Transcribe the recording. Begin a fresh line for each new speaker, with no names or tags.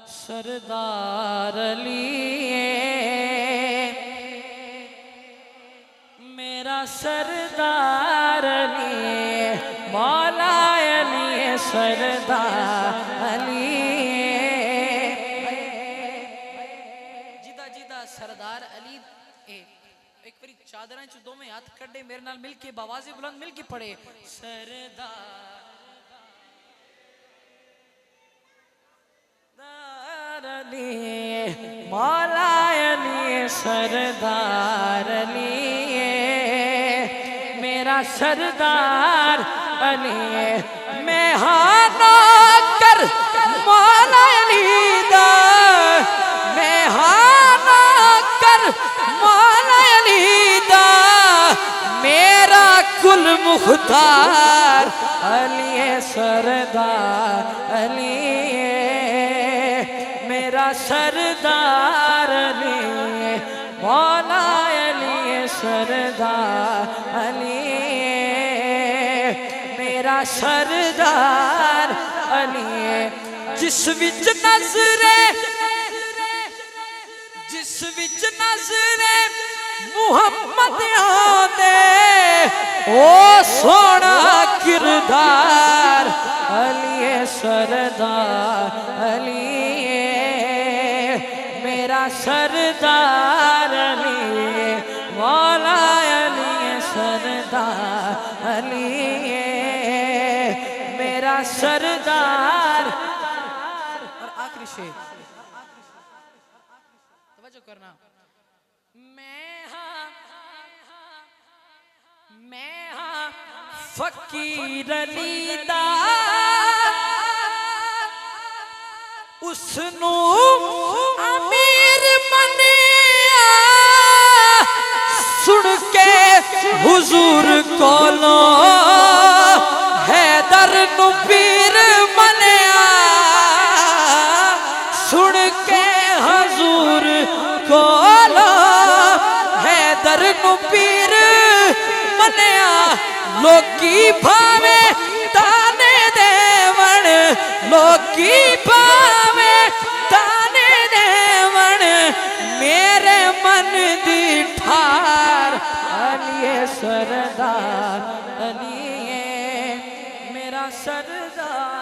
सरदार अली मेरा सरदार अली मौला अली सरदार अली जिदा जिदा सरदार अली एक बारी चादर च दो में हाथ कड़े मेरे नाल मिलके बावाज़े बुलंद मिलके पड़े सरदार अली मौला अली सरदार अली मेरा सरदार अली मैं हाना कर मौला अली दा मैं हाना कर मौला अली दा मेरा कुल मुख्तार अली सरदार अली मेरा सरदार अली मौला अली सरदार अली मेरा सरदार अली जिस विच नजरे मुहम्मद आंदे ओ सोना किरदार अली सरदार अली मेरा सरदार अली मौला अली सरदार अली मेरा सरदार। और आखिरी शेर तवज्जो करना मैं हाँ फकीर अली दा उसनू अमीर मनिया सुन के हुजूर कोलो हैदर नू पीर मनिया सुन के हुजूर कोलो हैदर नू पीर मनिया लोकी भावे ताने देवण लोकी भावे ताने देवण मेरे मन दी ठार अली सरदार अली मेरा सरदार